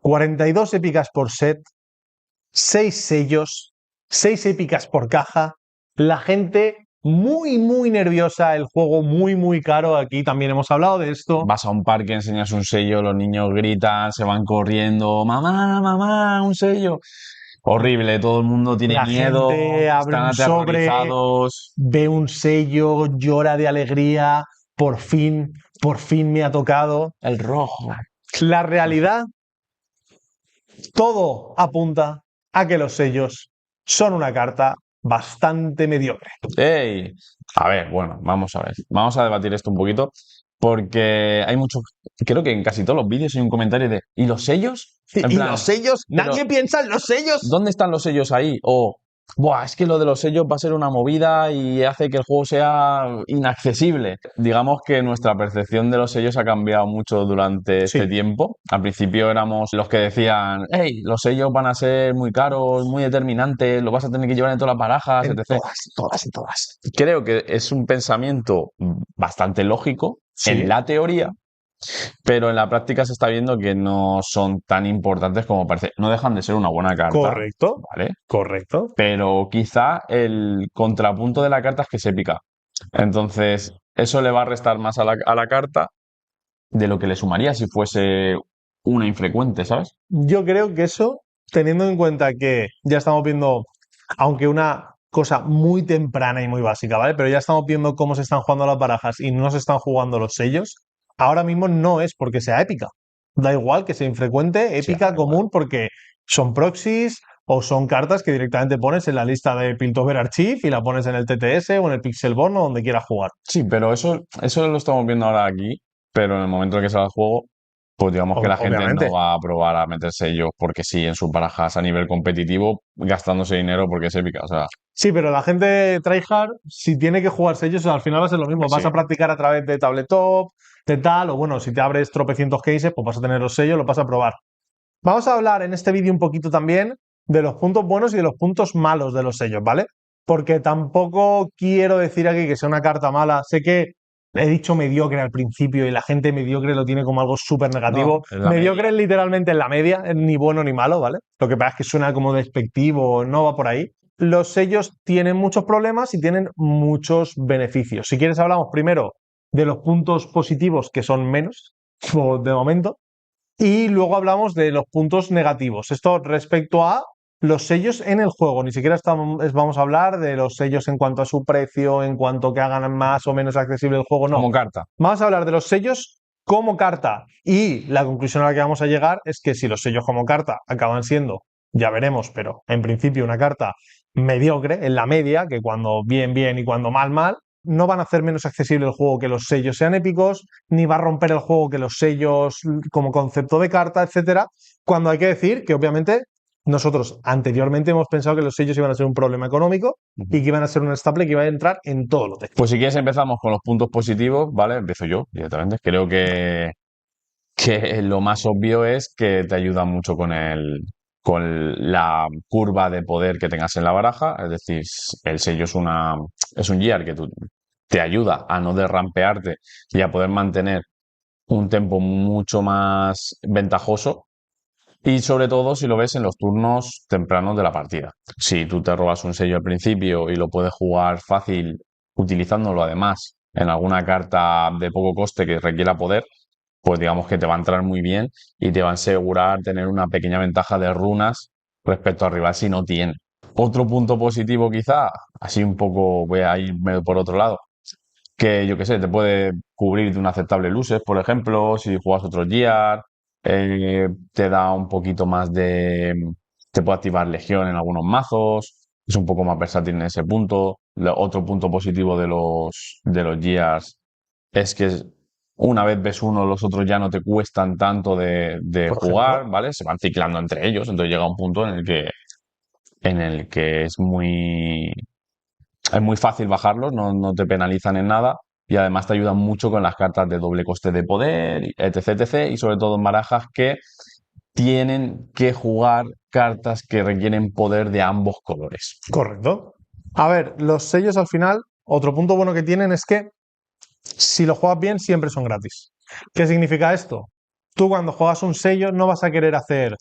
42 épicas por set, 6 sellos, 6 épicas por caja. La gente muy nerviosa, el juego muy caro. Aquí también hemos hablado de esto. Vas a un parque, enseñas un sello, los niños gritan, se van corriendo, mamá, un sello. Horrible, todo el mundo tiene La miedo, gente abre están un sobre, aterrorizados. ve un sello, llora de alegría. Por fin me ha tocado. El rojo. La realidad, todo apunta a que los sellos son una carta bastante mediocre. ¡Ey! A ver, bueno, vamos a ver. Vamos a debatir esto un poquito porque hay muchos. Creo que en casi todos los vídeos hay un comentario de ¿y los sellos? En Y plan, los sellos, pero nadie piensa en los sellos. ¿dónde están los sellos ahí? O, buah, es que lo de los sellos va a ser una movida y hace que el juego sea inaccesible. Digamos que nuestra percepción de los sellos ha cambiado mucho durante este Sí, tiempo. Al principio éramos los que decían, hey, los sellos van a ser muy caros, muy determinantes, lo vas a tener que llevar en todas las barajas, en etc. todas. Creo que es un pensamiento bastante lógico en Sí, la teoría, pero en la práctica se está viendo que no son tan importantes como parece. No dejan de ser una buena carta, correcto, ¿vale? correcto. Pero quizá el contrapunto de la carta es que es épica. Entonces, eso le va a restar más a la carta de lo que le sumaría si fuese una infrecuente, ¿sabes? Yo creo que eso, teniendo en cuenta que ya estamos viendo, aunque una cosa muy temprana y muy básica, ¿vale? Pero ya estamos viendo cómo se están jugando las barajas y no se están jugando los sellos, ahora mismo no es porque sea épica. Da igual que sea infrecuente, Sí, épica, da igual. común, porque son proxies o son cartas que directamente pones en la lista de Piltover Archive y la pones en el TTS o en el Pixelborn o donde quieras jugar. Sí, pero eso lo estamos viendo ahora aquí, pero en el momento en que salga el juego, pues digamos que la gente no Obviamente. va a probar a meterse ellos porque sí en sus barajas a nivel competitivo, gastándose dinero porque es épica. O sea, Sí, pero la gente tryhard, si tiene que jugarse ellos, al final va a ser lo mismo. pues sí. Vas a practicar a través de tabletop, de tal, o bueno, si te abres tropecientos cases, pues vas a tener los sellos, los vas a probar. Vamos a hablar en este vídeo un poquito también de los puntos buenos y de los puntos malos de los sellos, ¿vale? Porque tampoco quiero decir aquí que sea una carta mala. Sé que he dicho mediocre al principio y la gente mediocre lo tiene como algo súper No, negativo. es la Mediocre media. es literalmente en la media, es ni bueno ni malo, ¿vale? Lo que pasa es que suena como despectivo, no va por ahí. Los sellos tienen muchos problemas y tienen muchos beneficios. Si quieres hablamos primero de los puntos positivos que son menos, de momento, y luego hablamos de los puntos negativos. Esto respecto a los sellos en el juego. Ni siquiera vamos a hablar de los sellos en cuanto a su precio, en cuanto a que hagan más o menos accesible el juego. No. Como carta. Vamos a hablar de los sellos como carta. Y la conclusión a la que vamos a llegar es que si los sellos como carta acaban siendo, ya veremos, pero en principio una carta mediocre, en la media, que cuando bien y cuando mal, no van a hacer menos accesible el juego que los sellos sean épicos, ni va a romper el juego que los sellos como concepto de carta, etcétera. Cuando hay que decir que obviamente nosotros anteriormente hemos pensado que los sellos iban a ser un problema económico y que iban a ser un staple que iba a entrar en todo lo técnico. Pues si quieres empezamos con los puntos positivos, ¿vale? Empiezo yo directamente. Creo que lo más obvio es que te ayuda mucho con la curva de poder que tengas en la baraja. Es decir, el sello es un gear que te ayuda a no derrampearte y a poder mantener un tempo mucho más ventajoso. Y sobre todo si lo ves en los turnos tempranos de la partida. Si tú te robas un sello al principio y lo puedes jugar fácil utilizándolo además en alguna carta de poco coste que requiera poder, pues digamos que te va a entrar muy bien y te va a asegurar tener una pequeña ventaja de runas respecto al rival si no tiene. Otro punto positivo quizá, así un poco voy a irme por otro lado, que yo qué sé, te puede cubrir de un aceptable luces, por ejemplo, si juegas otro gear, te da un poquito más de. Te puede activar Legión en algunos mazos, es un poco más versátil en ese punto. Otro punto positivo de los gears es que una vez ves uno, los otros ya no te cuestan tanto de Por jugar, ejemplo, ¿vale? Se van ciclando entre ellos, entonces llega un punto en el que es muy fácil bajarlos, no te penalizan en nada y además te ayudan mucho con las cartas de doble coste de poder, etc. Y sobre todo en barajas que tienen que jugar cartas que requieren poder de ambos colores. correcto. A ver, los sellos al final, otro punto bueno que tienen es que si lo juegas bien siempre son gratis. ¿Qué significa esto? Tú cuando juegas un sello no vas a querer hacer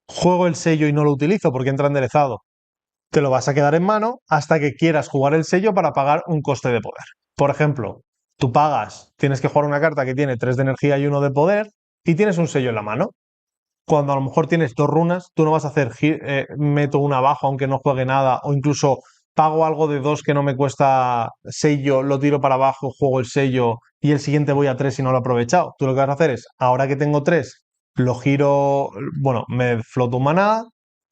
juego el sello y no lo utilizo porque entra enderezado. Te lo vas a quedar en mano hasta que quieras jugar el sello para pagar un coste de poder. Por ejemplo, tú pagas, tienes que jugar una carta que tiene 3 de energía y 1 de poder y tienes un sello en la mano. Cuando a lo mejor tienes 2 runas, tú no vas a hacer meto una abajo aunque no juegue nada, o incluso pago algo de 2 que no me cuesta sello, lo tiro para abajo, juego el sello y el siguiente voy a 3 y no lo he aprovechado. Tú lo que vas a hacer es, ahora que tengo 3, lo giro, bueno, me floto un maná,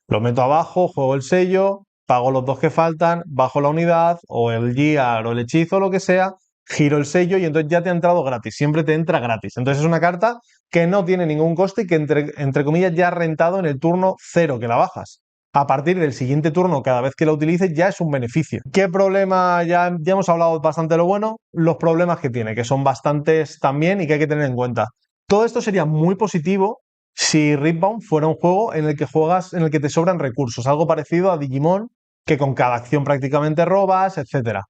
lo meto abajo, juego el sello, pago los 2 que faltan, bajo la unidad, o el gear, o el hechizo, o lo que sea, giro el sello y entonces ya te ha entrado gratis, siempre te entra gratis. Entonces es una carta que no tiene ningún coste y que entre comillas ya ha rentado en el turno 0 que la bajas. A partir del siguiente turno, cada vez que la utilices, ya es un beneficio. ¿Qué problema? Ya hemos hablado bastante de lo bueno, los problemas que tiene, que son bastantes también y que hay que tener en cuenta. Todo esto sería muy positivo si Riftbound fuera un juego en el que juegas, en el que te sobran recursos, algo parecido a Digimon, que con cada acción prácticamente robas, etcétera.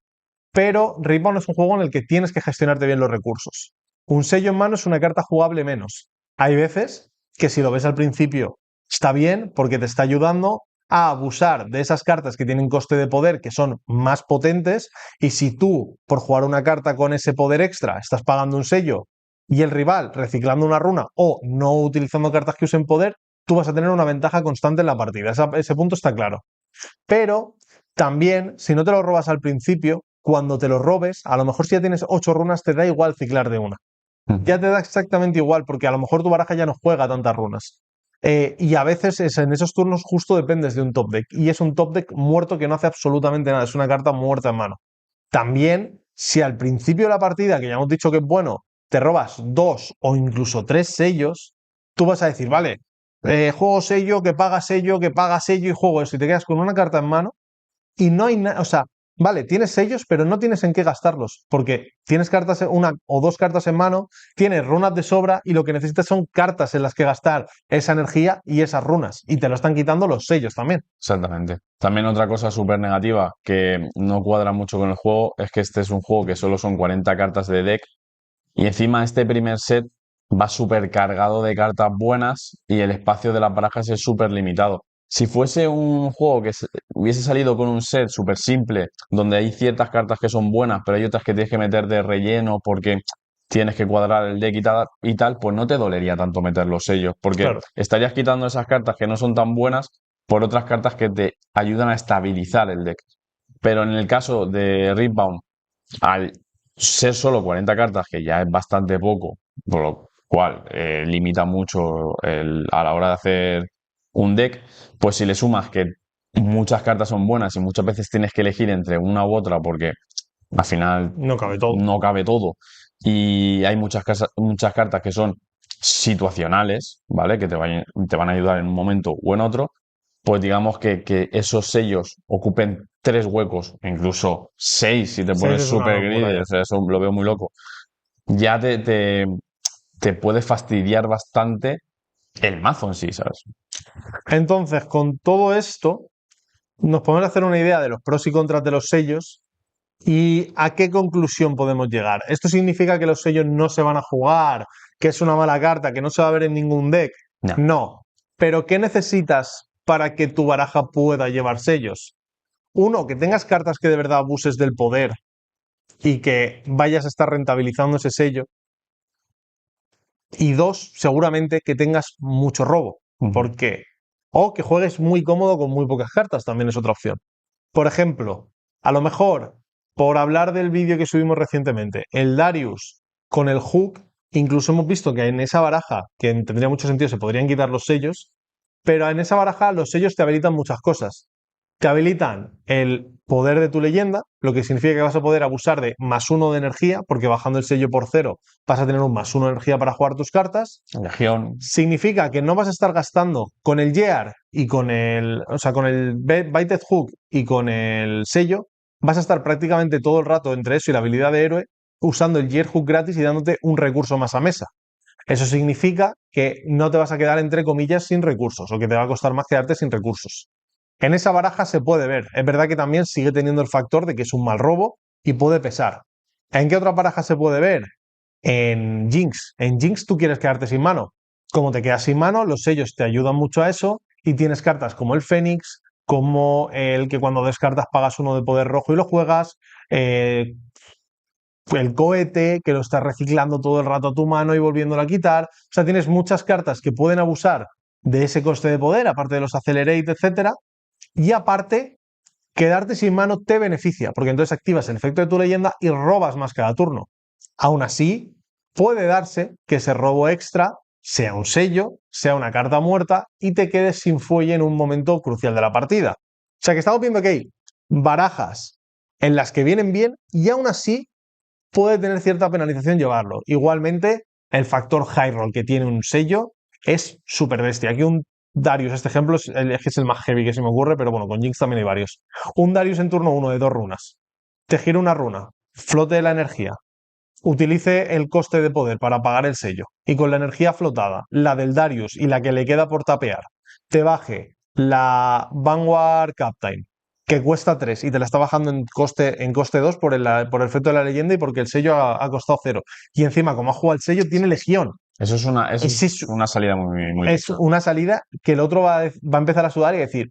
Pero Riftbound es un juego en el que tienes que gestionarte bien los recursos. Un sello en mano es una carta jugable menos. Hay veces que si lo ves al principio está bien porque te está ayudando a abusar de esas cartas que tienen coste de poder, que son más potentes, y si tú, por jugar una carta con ese poder extra, estás pagando un sello y el rival reciclando una runa o no utilizando cartas que usen poder, tú vas a tener una ventaja constante en la partida. Ese punto está claro. Pero también, si no te lo robas al principio, cuando te lo robes, a lo mejor si ya tienes 8 runas, te da igual ciclar de una. Ya te da exactamente igual, porque a lo mejor tu baraja ya no juega tantas runas. Y a veces en esos turnos justo dependes de un top deck. Y es un top deck muerto que no hace absolutamente nada. Es una carta muerta en mano. También, si al principio de la partida, que ya hemos dicho que es bueno, te robas 2 o incluso 3 sellos, tú vas a decir, vale, juego sello, que paga sello y juego eso. Y te quedas con una carta en mano y no hay nada, o sea, vale, tienes sellos, pero no tienes en qué gastarlos, porque tienes cartas, una o dos cartas en mano, tienes runas de sobra y lo que necesitas son cartas en las que gastar esa energía y esas runas, y te lo están quitando los sellos también. Exactamente. También otra cosa súper negativa que no cuadra mucho con el juego es que este es un juego que solo son 40 cartas de deck y encima este primer set va súper cargado de cartas buenas y el espacio de las barajas es súper limitado. Si fuese un juego que hubiese salido con un set súper simple, donde hay ciertas cartas que son buenas, pero hay otras que tienes que meter de relleno porque tienes que cuadrar el deck y tal, pues no te dolería tanto meter los sellos, porque Claro. estarías quitando esas cartas que no son tan buenas por otras cartas que te ayudan a estabilizar el deck. Pero en el caso de Riftbound, al ser solo 40 cartas, que ya es bastante poco, por lo cual limita mucho a la hora de hacer un deck, pues si le sumas que muchas cartas son buenas y muchas veces tienes que elegir entre una u otra porque al final No cabe todo. no cabe todo y hay muchas cartas que son situacionales, ¿vale? Que te van a ayudar en un momento o en otro, pues digamos que esos sellos ocupen 3 huecos, incluso 6 si te Seis pones es una super locura greedy, ya. o sea, eso lo veo muy loco. Ya te puede fastidiar bastante el mazo en sí, ¿sabes? Entonces, con todo esto, nos podemos hacer una idea de los pros y contras de los sellos y a qué conclusión podemos llegar. ¿Esto significa que los sellos no se van a jugar, que es una mala carta, que no se va a ver en ningún deck? No. No. Pero ¿qué necesitas para que tu baraja pueda llevar sellos? Uno, que tengas cartas que de verdad abuses del poder y que vayas a estar rentabilizando ese sello. Y dos, seguramente que tengas mucho robo. Ujú. Porque, o que juegues muy cómodo con muy pocas cartas, también es otra opción. Por ejemplo, a lo mejor, por hablar del vídeo que subimos recientemente, el Darius con el Hook, incluso hemos visto que en esa baraja, que tendría mucho sentido, se podrían quitar los sellos, pero en esa baraja los sellos te habilitan muchas cosas. Te habilitan el poder de tu leyenda, lo que significa que vas a poder abusar de +1 de energía, porque bajando el sello por 0 vas a tener un +1 de energía para jugar tus cartas. Legión. Significa que no vas a estar gastando con el Year y con el, o sea, con el Baited Hook y con el sello, vas a estar prácticamente todo el rato entre eso y la habilidad de héroe usando el Year Hook gratis y dándote un recurso más a mesa. Eso significa que no te vas a quedar, entre comillas, sin recursos, o que te va a costar más quedarte sin recursos. En esa baraja se puede ver. Es verdad que también sigue teniendo el factor de que es un mal robo y puede pesar. ¿En qué otra baraja se puede ver? en Jinx. En Jinx tú quieres quedarte sin mano. Como te quedas sin mano, los sellos te ayudan mucho a eso y tienes cartas como el Fénix, como el que cuando descartas pagas uno de poder rojo y lo juegas, el cohete, que lo estás reciclando todo el rato a tu mano y volviéndolo a quitar. O sea, tienes muchas cartas que pueden abusar de ese coste de poder, aparte de los accelerate, etcétera. Y aparte, quedarte sin mano te beneficia, porque entonces activas el efecto de tu leyenda y robas más cada turno. Aún así, puede darse que ese robo extra sea un sello, sea una carta muerta y te quedes sin fuelle en un momento crucial de la partida. O sea que estamos viendo que hay barajas en las que vienen bien y aún así puede tener cierta penalización llevarlo. Igualmente, el factor high roll que tiene un sello es súper bestia. Aquí un Darius, este ejemplo es el más heavy que se me ocurre, pero bueno, con Jinx también hay varios. Un Darius en turno 1 de 2 runas. Te gira una runa, flote de la energía, utilice el coste de poder para pagar el sello y con la energía flotada, la del Darius y la que le queda por tapear, te baje la Vanguard Captain, que cuesta 3 y te la está bajando en coste 2 por el efecto de la leyenda y porque el sello ha costado 0. Y encima, como ha jugado el sello, tiene legión. Eso es una salida muy Es tocha. una salida que el otro va a empezar a sudar y decir,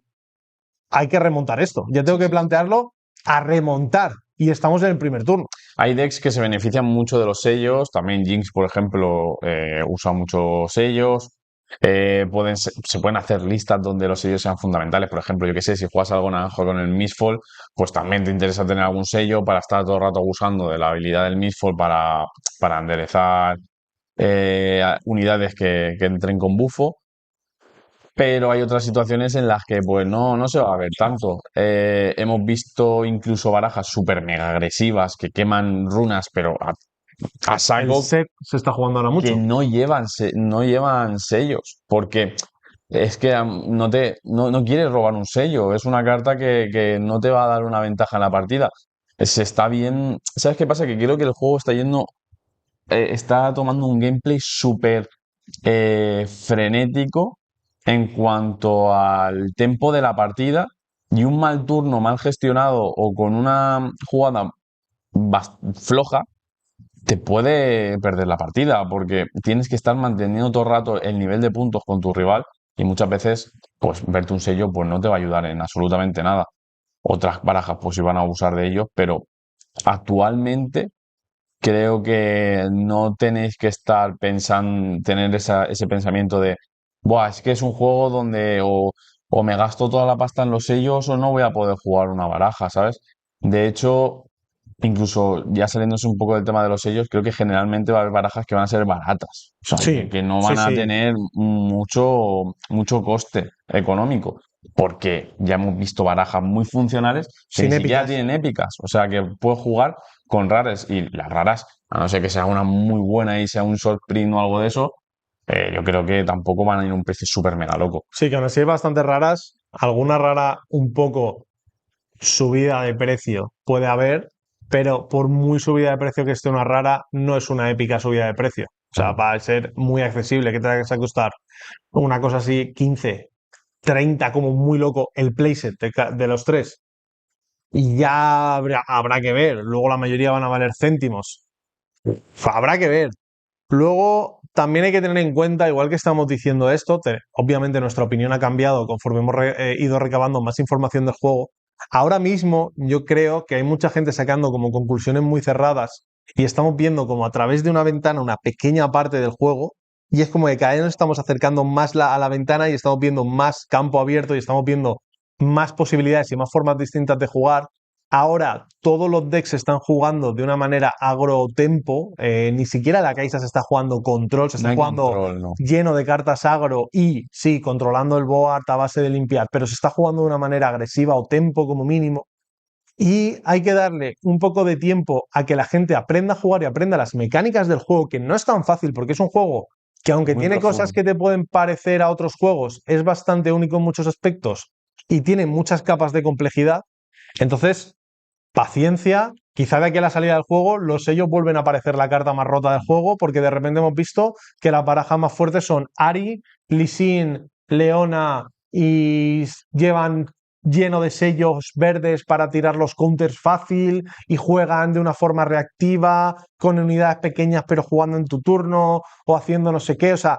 hay que remontar esto. Ya tengo que plantearlo a remontar. Y estamos en el primer turno. Hay decks que se benefician mucho de los sellos. También Jinx, por ejemplo, usa muchos sellos. Se pueden hacer listas donde los sellos sean fundamentales. Por ejemplo, yo que sé, si juegas algo naranjo con el Mistfall, pues también te interesa tener algún sello para estar todo el rato abusando de la habilidad del Mistfall para enderezar unidades que entren con bufo. Pero hay otras situaciones en las que pues no se va a ver tanto. Hemos visto incluso barajas súper mega agresivas que queman runas, pero a El saco, set se está jugando ahora que mucho. no llevan sellos, porque es que no quieres robar un sello, es una carta que no te va a dar una ventaja en la partida. Se está bien. ¿Sabes qué pasa? Que creo que el juego está tomando un gameplay súper frenético en cuanto al tempo de la partida, y un mal turno mal gestionado o con una jugada floja te puede perder la partida, porque tienes que estar manteniendo todo el rato el nivel de puntos con tu rival, y muchas veces pues verte un sello pues no te va a ayudar en absolutamente nada. Otras barajas pues iban a abusar de ellos, pero actualmente creo que no tenéis que estar pensando, tener ese pensamiento de, buah, es que es un juego donde o me gasto toda la pasta en los sellos o no voy a poder jugar una baraja, ¿sabes? De hecho, incluso ya saliéndose un poco del tema de los sellos, creo que generalmente va a haber barajas que van a ser baratas, o sea, Sí, que no sí, van a sí. tener mucho coste económico. Porque ya hemos visto barajas muy funcionales que ni Sin siquiera épicas. tienen épicas. O sea, que puedes jugar con raras, y las raras, a no ser que sea una muy buena y sea un short print o algo de eso, yo creo que tampoco van a ir a un precio súper mega loco. Sí, que aún así hay bastante raras. Alguna rara un poco subida de precio puede haber, pero por muy subida de precio que esté una rara, no es una épica subida de precio. O sea, va a ser muy accesible, que te va a costar una cosa así 15, 30 como muy loco el playset de los tres. Y ya habrá que ver. Luego la mayoría van a valer céntimos. Habrá que ver. Luego, también hay que tener en cuenta, igual que estamos diciendo esto, obviamente nuestra opinión ha cambiado conforme hemos ido recabando más información del juego. Ahora mismo yo creo que hay mucha gente sacando como conclusiones muy cerradas y estamos viendo como a través de una ventana una pequeña parte del juego y es como que cada vez nos estamos acercando más a la ventana y estamos viendo más campo abierto y estamos viendo más posibilidades y más formas distintas de jugar. Ahora todos los decks se están jugando de una manera agro-tempo, ni siquiera la Caixa se está jugando control, se No está hay jugando control, no. lleno de cartas agro y sí, controlando el board a base de limpiar, pero se está jugando de una manera agresiva o tempo como mínimo. Y hay que darle un poco de tiempo a que la gente aprenda a jugar y aprenda las mecánicas del juego, que no es tan fácil porque es un juego que aunque Muy tiene cosas profundo. que te pueden parecer a otros juegos, es bastante único en muchos aspectos y tiene muchas capas de complejidad. Entonces, paciencia, quizá de aquí a la salida del juego los sellos vuelven a aparecer la carta más rota del juego porque de repente hemos visto que las barajas más fuertes son Ari, Lee Sin, Leona y llevan lleno de sellos verdes para tirar los counters fácil y juegan de una forma reactiva, con unidades pequeñas pero jugando en tu turno o haciendo no sé qué, o sea,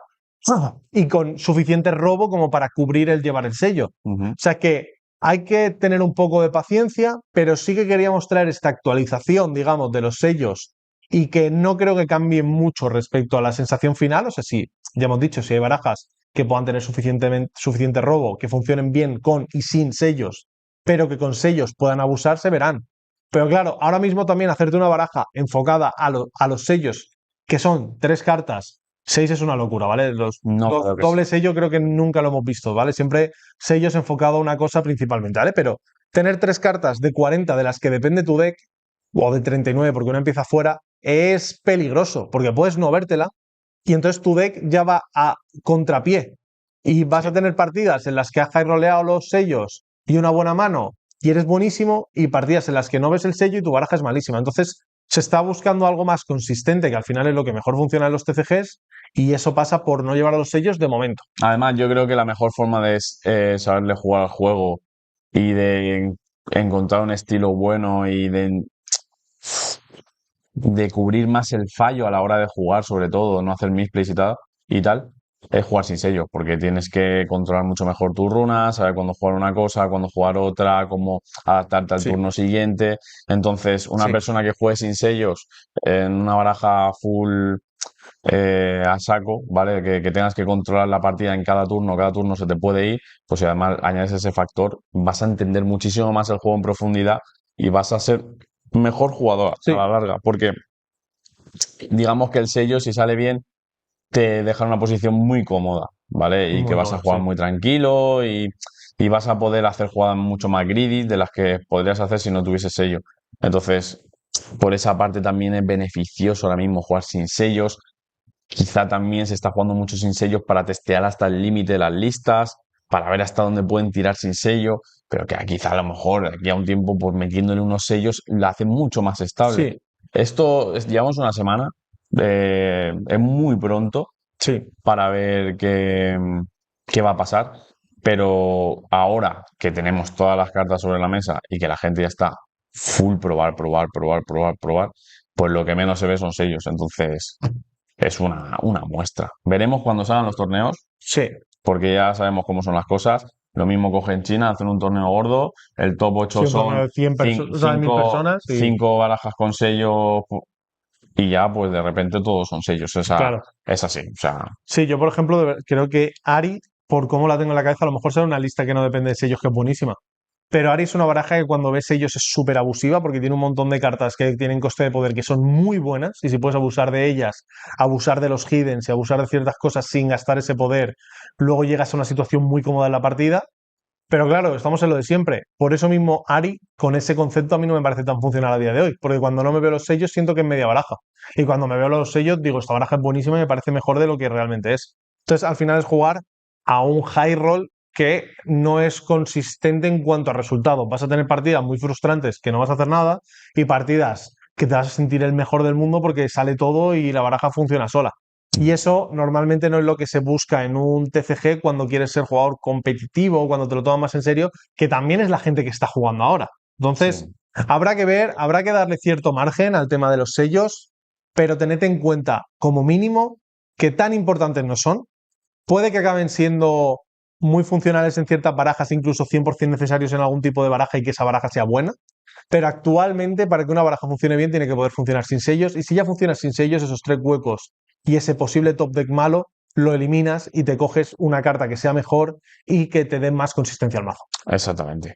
y con suficiente robo como para cubrir el llevar el sello. Ujú. O sea que hay que tener un poco de paciencia, pero sí que queríamos traer esta actualización, digamos, de los sellos y que no creo que cambie mucho respecto a la sensación final. O sea, sí, ya hemos dicho, si hay barajas que puedan tener suficiente robo, que funcionen bien con y sin sellos, pero que con sellos puedan abusar, se verán. Pero claro, ahora mismo también hacerte una baraja enfocada a los sellos, que son 3 cartas, 6 es una locura, ¿vale? Los No creo que sí. doble sello creo que nunca lo hemos visto, ¿vale? Siempre sellos enfocado a una cosa principalmente, ¿vale? Pero tener 3 cartas de 40 de las que depende tu deck, o de 39 porque una empieza fuera, es peligroso, porque puedes no vértela y entonces tu deck ya va a contrapié. Y vas Sí. a tener partidas en las que has high roleado los sellos y una buena mano y eres buenísimo, y partidas en las que no ves el sello y tu baraja es malísima. Entonces se está buscando algo más consistente, que al final es lo que mejor funciona en los TCGs, y eso pasa por no llevar a los sellos de momento. Además, yo creo que la mejor forma de saberle jugar al juego y de encontrar un estilo bueno y de cubrir más el fallo a la hora de jugar, sobre todo, no hacer misplays y tal, es jugar sin sellos, porque tienes que controlar mucho mejor tus runas, saber cuándo jugar una cosa, cuándo jugar otra, cómo adaptarte al Sí, turno siguiente. Entonces, una sí, persona que juegue sin sellos en una baraja full a saco, ¿vale? Que tengas que controlar la partida en cada turno se te puede ir, pues si además añades ese factor, vas a entender muchísimo más el juego en profundidad y vas a ser mejor jugador a sí, la larga, porque digamos que el sello, si sale bien, te deja en una posición muy cómoda, ¿vale? Y que muy vas a cómodo, sí. jugar muy tranquilo y vas a poder hacer jugadas mucho más greedy de las que podrías hacer si no tuviese sello. Entonces, por esa parte también es beneficioso ahora mismo jugar sin sellos. Quizá también se está jugando mucho sin sellos para testear hasta el límite de las listas, para ver hasta dónde pueden tirar sin sello, pero que quizá a lo mejor de aquí a un tiempo, pues metiéndole unos sellos, la hace mucho más estable. Sí, Llevamos una semana, es muy pronto sí, para ver qué va a pasar, pero ahora que tenemos todas las cartas sobre la mesa y que la gente ya está full probar, probar, probar, probar, probar, pues lo que menos se ve son sellos. Entonces, es una muestra. Veremos cuando salgan los torneos, sí. porque ya sabemos cómo son las cosas. Lo mismo cogen China, hacen un torneo gordo, el top 8 Sí, un torneo son de 100 personas, o sea, de 1000 personas y cinco barajas con sello y ya pues de repente todos son sellos. claro. Es así. O sea, Sí, yo por ejemplo creo que Ari, por cómo la tengo en la cabeza, a lo mejor será una lista que no depende de sellos, que es buenísima. Pero Ari es una baraja que cuando ves sellos es súper abusiva porque tiene un montón de cartas que tienen coste de poder que son muy buenas, y si puedes abusar de ellas, abusar de los hiddens y abusar de ciertas cosas sin gastar ese poder, luego llegas a una situación muy cómoda en la partida. Pero claro, estamos en lo de siempre. Por eso mismo Ari, con ese concepto, a mí no me parece tan funcional a día de hoy, porque cuando no me veo los sellos siento que es media baraja. Y cuando me veo los sellos digo, esta baraja es buenísima y me parece mejor de lo que realmente es. Entonces, al final es jugar a un high roll que no es consistente en cuanto a resultados. Vas a tener partidas muy frustrantes que no vas a hacer nada, y partidas que te vas a sentir el mejor del mundo porque sale todo y la baraja funciona sola. Y eso normalmente no es lo que se busca en un TCG cuando quieres ser jugador competitivo, cuando te lo tomas más en serio, que también es la gente que está jugando ahora. Entonces, sí. habrá que ver, habrá que darle cierto margen al tema de los sellos, pero tened en cuenta, como mínimo, que tan importantes no son. Puede que acaben siendo muy funcionales en ciertas barajas, incluso 100% necesarios en algún tipo de baraja, y que esa baraja sea buena. Pero actualmente, para que una baraja funcione bien, tiene que poder funcionar sin sellos. Y si ya funciona sin sellos, esos 3 huecos y ese posible top deck malo, lo eliminas y te coges una carta que sea mejor y que te dé más consistencia al mazo. Exactamente.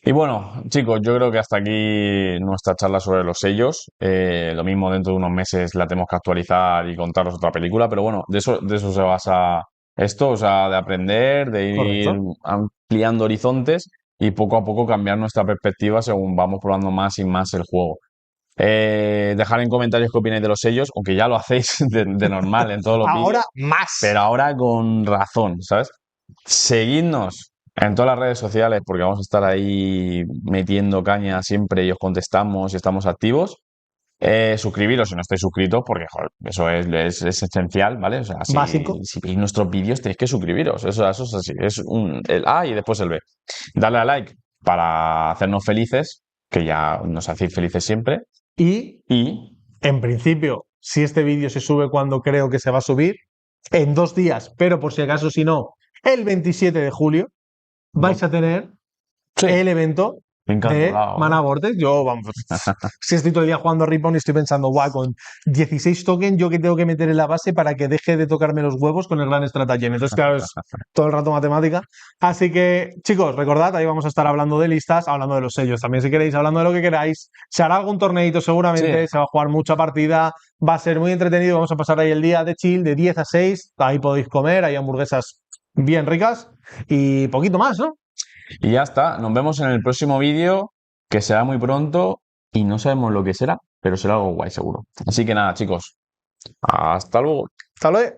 Y bueno, chicos, yo creo que hasta aquí nuestra charla sobre los sellos. Lo mismo dentro de unos meses la tenemos que actualizar y contaros otra película, pero bueno, de eso se basa esto, o sea, de aprender, de ir Correcto. ampliando horizontes y poco a poco cambiar nuestra perspectiva según vamos probando más y más el juego. Dejar en comentarios qué opináis de los sellos, aunque ya lo hacéis de normal en todos los Ahora vídeos, pero más. ahora con razón, ¿sabes? Seguidnos en todas las redes sociales porque vamos a estar ahí metiendo caña siempre y os contestamos y estamos activos. Suscribiros si no estáis suscritos, porque joder, eso es esencial, ¿vale? O sea, Básico. si veis nuestros vídeos tenéis que suscribiros. Eso es así. Es el A y después el B. Darle a like para hacernos felices, que ya nos hacéis felices siempre. Y, Y en principio, si este vídeo se sube cuando creo que se va a subir, en 2 días, pero por si acaso, si no, el 27 de julio, vais a tener el sí, evento me de encanta. Mana Vortex. Yo, vamos, si estoy todo el día jugando a Ripon y estoy pensando, guau, con 16 tokens, yo que tengo que meter en la base para que deje de tocarme los huevos con el gran estratagem. Entonces, claro, es todo el rato matemática. Así que, chicos, recordad, ahí vamos a estar hablando de listas, hablando de los sellos también, si queréis, hablando de lo que queráis. Se hará algún torneito seguramente, Sí. se va a jugar mucha partida, va a ser muy entretenido. Vamos a pasar ahí el día de chill de 10 a 6. Ahí podéis comer, hay hamburguesas bien ricas y poquito más, ¿no? Y ya está. Nos vemos en el próximo vídeo, que será muy pronto y no sabemos lo que será, pero será algo guay seguro. Así que nada, chicos. Hasta luego. Hasta luego.